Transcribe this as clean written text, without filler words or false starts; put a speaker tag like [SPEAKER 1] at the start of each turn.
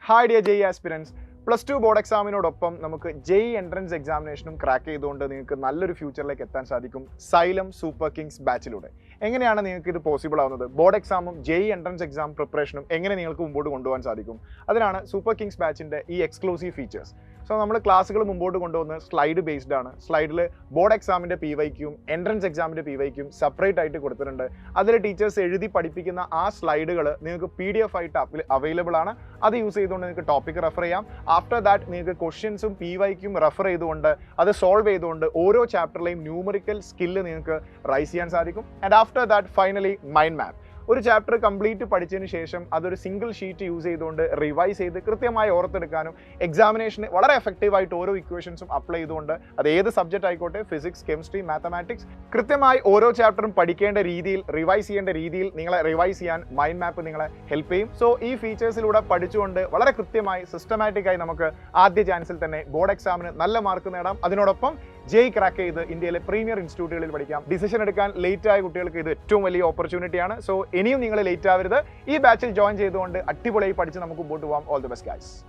[SPEAKER 1] Hi dear JEE aspirants. +2 board എക്സാമിനോടൊപ്പം നമുക്ക് JEE entrance എക്സാമിനേഷനും crack ചെയ്തുകൊണ്ട് നിങ്ങൾക്ക് നല്ലൊരു ഫ്യൂച്ചറിലേക്ക് എത്താൻ സാധിക്കും സൈലം സൂപ്പർ കിങ്സ് ബാച്ചിലൂടെ. എങ്ങനെയാണ് നിങ്ങൾക്ക് ഇത് പോസിബിൾ ആവുന്നത്? ബോർഡ് എക്സാമും ജെഇ എൻട്രൻസ് എക്സാം പ്രിപ്പറേഷനും എങ്ങനെ നിങ്ങൾക്ക് മുമ്പോട്ട് കൊണ്ടുപോകാൻ സാധിക്കും? അതിനാണ് സൂപ്പർ കിങ്സ് ബാച്ചിൻ്റെ ഈ എക്സ്ക്ലൂസീവ് ഫീച്ചേഴ്സ്. സോ നമ്മൾ ക്ലാസ്സുകൾ മുമ്പോട്ട് കൊണ്ടുവന്ന് സ്ലൈഡ് ബേസ്ഡ് ആണ്. സ്ലൈഡിൽ ബോർഡ് എക്സാമിൻ്റെ PYQയും എൻട്രൻസ് എക്സാമിൻ്റെ PYQയും സെപ്പറേറ്റ് ആയിട്ട് കൊടുത്തിട്ടുണ്ട്. അതിൽ ടീച്ചേഴ്സ് എഴുതി പഠിപ്പിക്കുന്ന ആ സ്ലൈഡുകൾ നിങ്ങൾക്ക് PDF ആയിട്ട് അവൈലബിൾ ആണ്. അത് യൂസ് ചെയ്തുകൊണ്ട് നിങ്ങൾക്ക് ടോപ്പിക് റെഫർ ചെയ്യാം. ആഫ്റ്റർ ദാറ്റ് നിങ്ങൾക്ക് ക്വസ്റ്റ്യൻസും PYQയും റെഫർ ചെയ്തുകൊണ്ട് അത് സോൾവ് ചെയ്തുകൊണ്ട് ഓരോ ചാപ്റ്ററിലെയും ന്യൂമറിക്കൽ സ്കില്ല് നിങ്ങൾക്ക് റൈസ് ചെയ്യാൻ സാധിക്കും. And after that finally mind map. ഒരു ചാപ്റ്റർ കംപ്ലീറ്റ് പഠിച്ചതിന് ശേഷം അതൊരു സിംഗിൾ ഷീറ്റ് യൂസ് ചെയ്തുകൊണ്ട് റിവൈസ് ചെയ്ത് കൃത്യമായി ഓർത്തെടുക്കാനും എക്സാമിനേഷന് വളരെ എഫക്റ്റീവായിട്ട് ഓരോ ഇക്വേഷൻസും അപ്ലൈ ചെയ്തുകൊണ്ട് അത് ഏത് സബ്ജക്റ്റ് ആയിക്കോട്ടെ, ഫിസിക്സ്, കെമിസ്ട്രി, മാത്തമാറ്റിക്സ്, കൃത്യമായി ഓരോ ചാപ്റ്ററും പഠിക്കേണ്ട രീതിയിൽ, റിവൈസ് ചെയ്യേണ്ട രീതിയിൽ നിങ്ങളെ റിവൈസ് ചെയ്യാൻ മൈൻഡ് മാപ്പ് നിങ്ങളെ ഹെൽപ്പ് ചെയ്യും. സോ ഈ ഫീച്ചേഴ്സിലൂടെ പഠിച്ചുകൊണ്ട് വളരെ കൃത്യമായി സിസ്റ്റമാറ്റിക്കായി നമുക്ക് ആദ്യ ചാൻസിൽ തന്നെ ബോർഡ് എക്സാമിന് നല്ല മാർക്ക് നേടാം. അതിനോടൊപ്പം ജെഇ ക്രാക്ക് ചെയ്ത് ഇന്ത്യയിലെ പ്രീമിയർ ഇൻസ്റ്റിറ്റ്യൂട്ടുകളിൽ പഠിക്കാം. ഡിസിഷൻ എടുക്കാൻ ലേറ്റ് ആയ കുട്ടികൾക്ക് ഇത് ഏറ്റവും വലിയ ഓപ്പർച്യൂണിറ്റിയാണ്. സോ ഇനിയും നിങ്ങൾ ലേറ്റ് ആവരുത്. ഈ ബാച്ചിൽ ജോയിൻ ചെയ്തുകൊണ്ട് അടിപൊളിയായി പഠിച്ച് നമുക്ക് മുമ്പോട്ട് പോകാം. All the best guys.